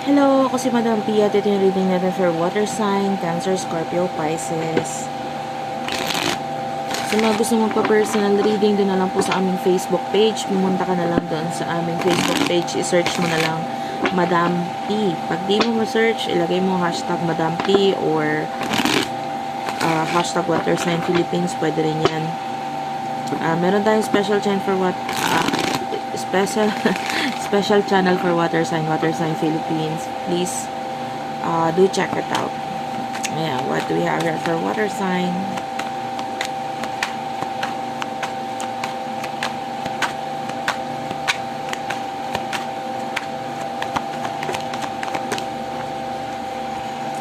Hello, ako si Madam Pia. Ito yung reading natin for water sign, Cancer, Scorpio, Pisces. Sa mga gusto magpa-personal reading, doon na lang po sa aming Facebook page. Pumunta ka na lang doon sa aming Facebook page. I-search mo na lang Madam P. Pag di mo ma-search, ilagay mo hashtag Madam P or hashtag water sign Philippines. Pwede rin yan. Meron tayong special channel for special channel for water sign Philippines. Please do check it out. Yeah, what do we have here for water sign?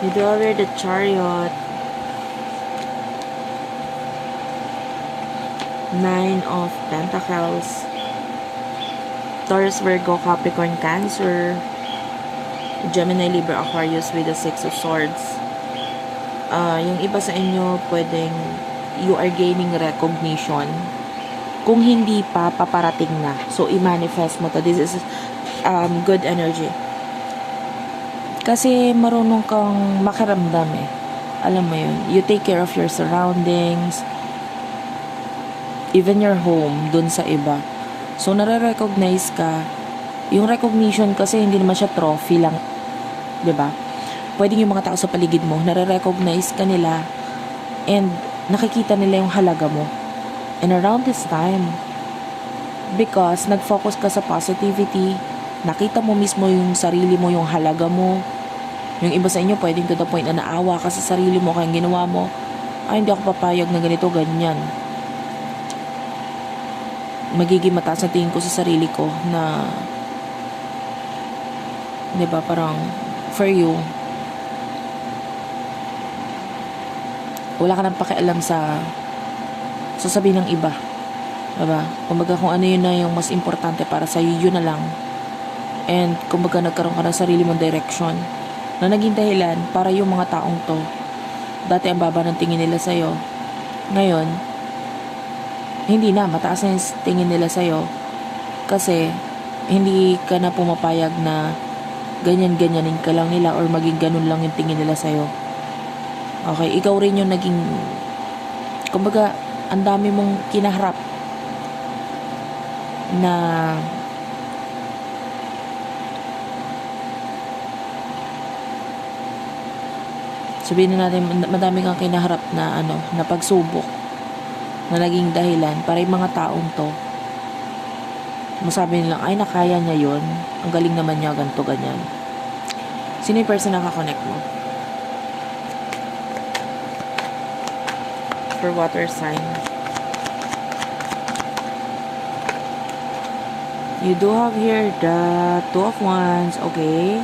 You do have here the Chariot, 9 of Pentacles, Taurus, Virgo, Capricorn, Cancer, Gemini, Libra, Aquarius with the 6 of Swords. Yung iba sa inyo, pwedeng you are gaining recognition. Kung hindi pa, paparating na. So, i-manifest mo to. This is good energy. Kasi marunong kang makiramdam eh. Alam mo yun. You take care of your surroundings. Even your home, dun sa iba. So, nare-recognize ka. Yung recognition kasi hindi naman siya trophy lang. 'Di ba? Pwedeng yung mga tao sa paligid mo, nare-recognize ka nila and nakikita nila yung halaga mo. And around this time, because nag-focus ka sa positivity, nakita mo mismo yung sarili mo, yung halaga mo. Yung iba sa inyo, pwedeng to the point na naawa ka sa sarili mo, kaya ginawa mo, ay hindi ako papayag na ganito, ganyan. Magiging mataas na tingin ko sa sarili ko na, diba, parang, for you, wala ka nang pakialam sa sasabihin ng iba. Diba? Kumbaga kung ano yun na yung mas importante para sa'yo, yun na lang. And kumbaga nagkaroon ka ng sarili mong direction na naging dahilan para yung mga taong to, dati ang baba ng tingin nila sa'yo, ngayon, hindi na, mataas na yung tingin nila sa'yo kasi hindi ka na pumapayag na ganyan-ganyanin ka lang nila or maging ganun lang yung tingin nila sa'yo. Okay, ikaw rin yung naging, kumbaga, ang dami mong kinaharap na sabihin na natin, madami kang kinaharap na na pagsubok na naging dahilan para yung mga taong to masabi nilang, ay nakaya niya yun, ang galing naman niya, ganito, ganyan. Sino yung person na kakonect mo? For water sign. You do have here the 2 of Wands, okay?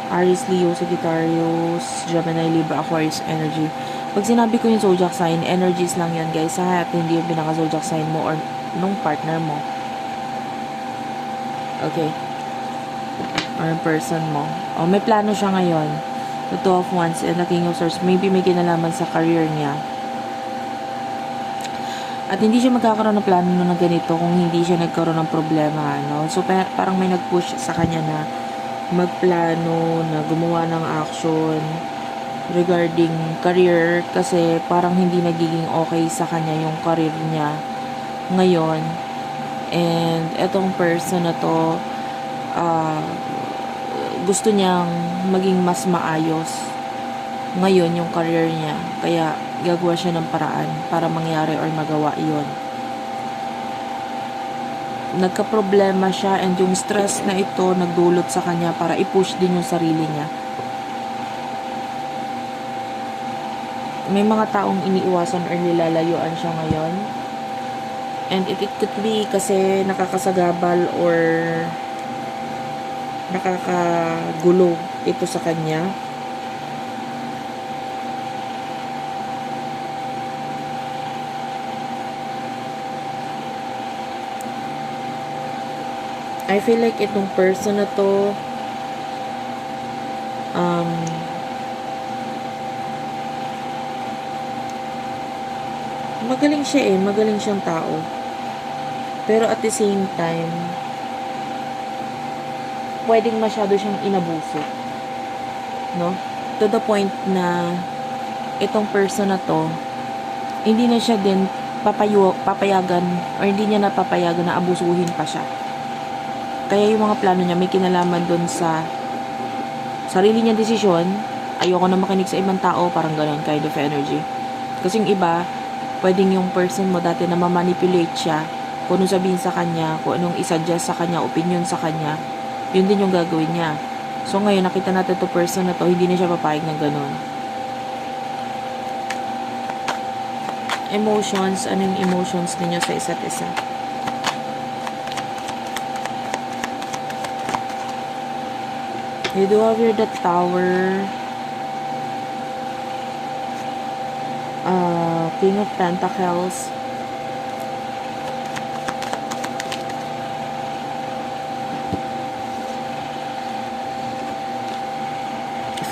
Aries, Leo, Sagittarius, Gemini, Libra, Aquarius energy. Pag sinabi ko yung zodiac sign, energies lang yan guys, ha? At hindi yung pinaka-zodiac sign mo or nung partner mo. Okay. Or yung person mo. O, may plano siya ngayon. The 2 of Wands and the King of Swords. Maybe may kinalaman sa career niya. At hindi siya magkakaroon ng plano na ganito kung hindi siya nagkaroon ng problema, no? So, parang may nag-push sa kanya na magplano, na gumawa ng action regarding career kasi parang hindi nagiging okay sa kanya yung career niya ngayon. And etong person na to, gusto niyang maging mas maayos ngayon yung career niya. Kaya gagawa siya ng paraan para mangyari or magawa yon. Nagka-problema siya and yung stress na ito nagdulot sa kanya para i-push din yung sarili niya. May mga taong iniiwasan or nilalayuan siya ngayon. And it could be kasi nakakasagabal or nakakagulo ito sa kanya. I feel like itong person na to magaling siya magaling siyang tao. Pero at the same time, pwedeng masyado siyang inabuso. No? To the point na itong person na to, hindi na siya din papayagan or hindi niya napapayagan na abusuhin pa siya. Kaya yung mga plano niya may kinalaman dun sa sarili niyang desisyon. Ayoko na makinig sa ibang tao, parang ganun kind of energy. Kasi yung iba, pwedeng yung person mo dati na mamanipulate siya, kung anong sabihin sa kanya, kung anong isuggest sa kanya, opinion sa kanya, yun din yung gagawin niya. So ngayon, nakita natin to person na to, hindi na siya papayag ng ganun. Emotions, anong emotions ninyo sa isa't isa? You do have your the Tower, King of Pentacles,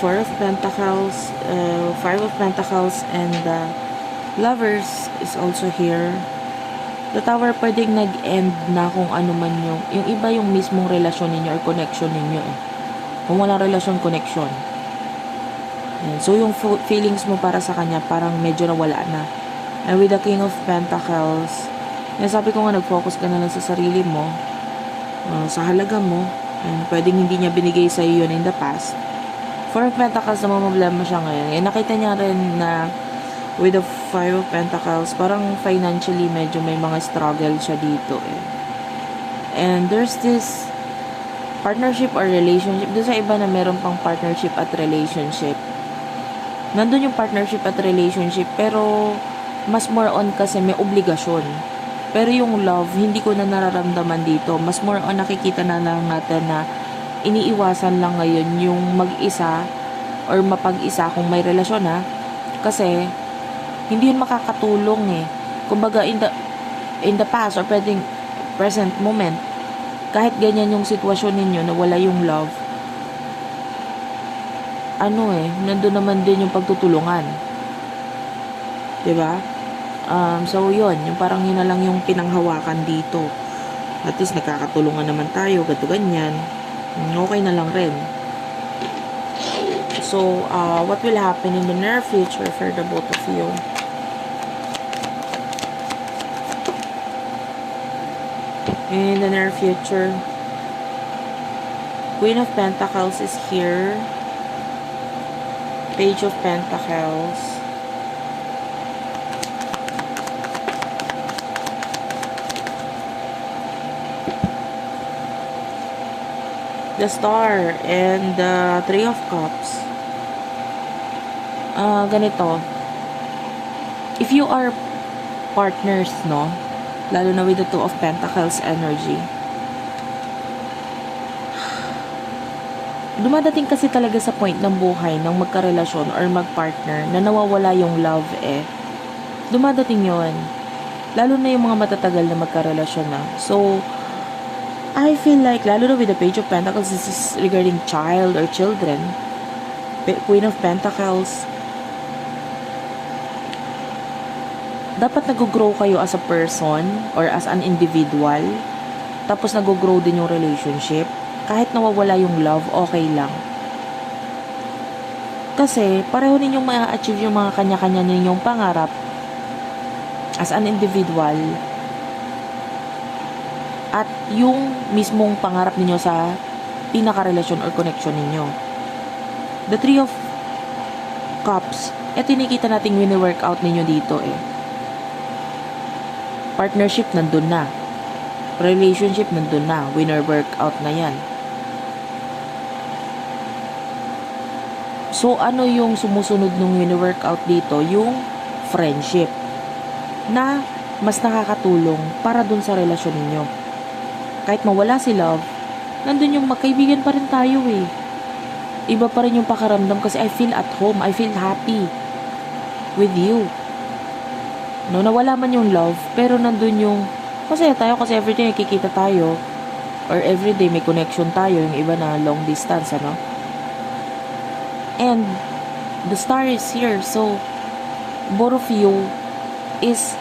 Four of Pentacles, Five of Pentacles, and Lovers is also here. The Tower pwedeng nag-end na kung ano man yung iba yung mismong relasyon ninyo or connection ninyo. Kung walang relasyon, connection. Yan. So, yung feelings mo para sa kanya, parang medyo nawala na. And with the King of Pentacles, sabi ko nga, nag-focus ka na lang sa sarili mo, sa halaga mo, and pwedeng hindi niya binigay sa iyo yun in the past. Four of Pentacles, na problema siya ngayon. And nakita niya rin na with the Five of Pentacles, parang financially medyo may mga struggle siya dito eh. And there's this partnership or relationship. Doon sa iba na meron pang partnership at relationship. Nandun yung partnership at relationship, pero mas more on kasi may obligasyon. Pero yung love, hindi ko na nararamdaman dito. Mas more on nakikita na lang natin na iniiwasan lang ngayon yung mag-isa or mapag-isa kung may relasyon ha. Kasi hindi yun makakatulong eh. Kumbaga in the past or pwedeng present moment, kahit ganyan yung sitwasyon ninyo na wala yung love, nandun naman din yung pagtutulungan. Diba? So yun, yung parang yun na lang yung pinanghawakan dito. At least nagkakatulungan naman tayo, gato ganyan. Okay na lang rin. So, what will happen in the near future for the both of you? In the near future, Queen of Pentacles is here. Page of Pentacles. The Star and the Three of Cups. Ganito. If you are partners, no? Lalo na with the Two of Pentacles energy. Dumadating kasi talaga sa point ng buhay ng magkarelasyon or magpartner na nawawala yung love eh. Dumadating yon. Lalo na yung mga matatagal na magkarelasyon na. So, I feel like, lalo na with the Page of Pentacles, this is regarding child or children. Queen of Pentacles, dapat nag-grow kayo as a person or as an individual. Tapos nag-grow din yung relationship. Kahit nawawala yung love, okay lang. Kasi pareho ninyong ma-achieve yung mga kanya-kanya ninyong pangarap as an individual. At yung mismong pangarap ninyo sa pinaka-relasyon or connection ninyo. The Three of Cups, tinikita natin wini-workout ninyo dito eh. Partnership, nandun na. Relationship, nandun na. Winner workout na yan. So, ano yung sumusunod nung winner workout dito? Yung friendship. Na mas nakakatulong para dun sa relasyon ninyo. Kahit mawala si love, nandun yung magkaibigan pa rin tayo eh. Iba pa rin yung pakaramdam kasi I feel at home. I feel happy with you. No, nawala man yung love, pero nandun yung masaya tayo kasi everyday nakikita tayo or everyday may connection tayo, yung iba na long distance, ano? And the Star is here, so both of you is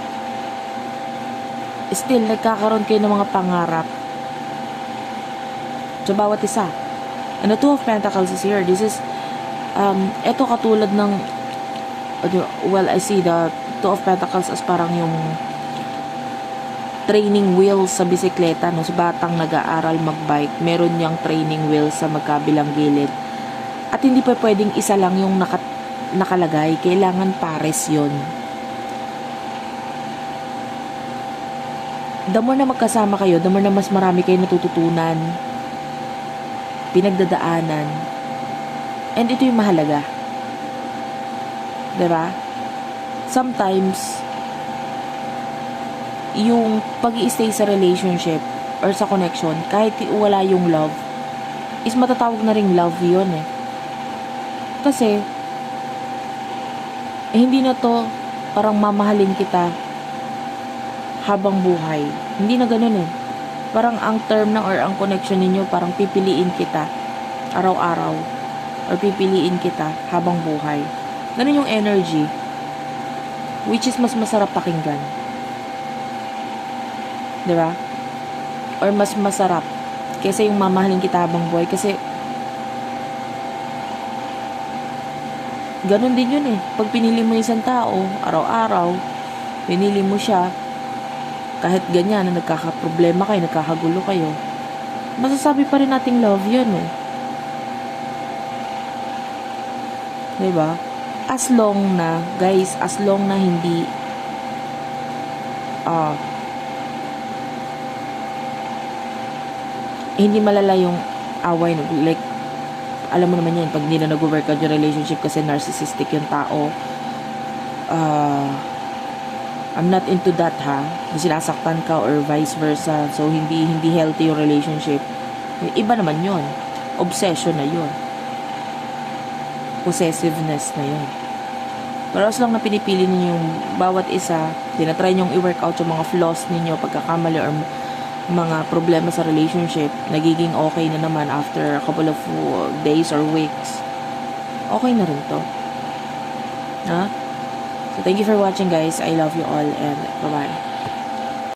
still nagkakaroon kayo ng mga pangarap sa bawat isa. And the Two of Pentacles is here. This is, ito katulad ng, well, I see the Two of Pentacles as parang yung training wheels sa bisikleta, no? Sa batang nag-aaral magbike, meron niyang training wheels sa magkabilang gilid. At hindi pa pwedeng isa lang yung nakalagay. Kailangan pares yon. The more na magkasama kayo, the more na mas marami kayo natututunan, pinagdadaanan. And ito yung mahalaga. Diba? Sometimes, yung pag-i-stay sa relationship or sa connection, kahit wala yung love, is matatawag na ring love yun eh. Kasi, hindi na to parang mamahalin kita habang buhay. Hindi na ganun eh. Parang ang term na or ang connection ninyo, parang pipiliin kita araw-araw or pipiliin kita habang buhay. Ganun yung energy, which is mas masarap pakinggan. Diba? Or mas masarap kaysa yung mamahalin kita habang buhay. Kasi ganun din yun eh. Pag pinili mo isang tao, araw-araw, pinili mo siya, kahit ganyan na nagkakaproblema kayo, nagkakagulo kayo, masasabi pa rin nating love yun eh. Diba? As long na, guys, as long na hindi hindi malala yung away, like, alam mo naman yan, pag hindi na nag-work out yung relationship kasi narcissistic yung tao, I'm not into that ha, sinasaktan ka or vice versa, so hindi healthy yung relationship. Iba naman yun, obsession na yun, possessiveness na yun. Pero as lang na pinipili ninyo yung bawat isa, tinatry nyong i-work out yung mga flaws ninyo, pagkakamali or mga problema sa relationship, nagiging okay na naman after a couple of days or weeks, okay na rin to. Ha? So thank you for watching guys. I love you all and bye-bye.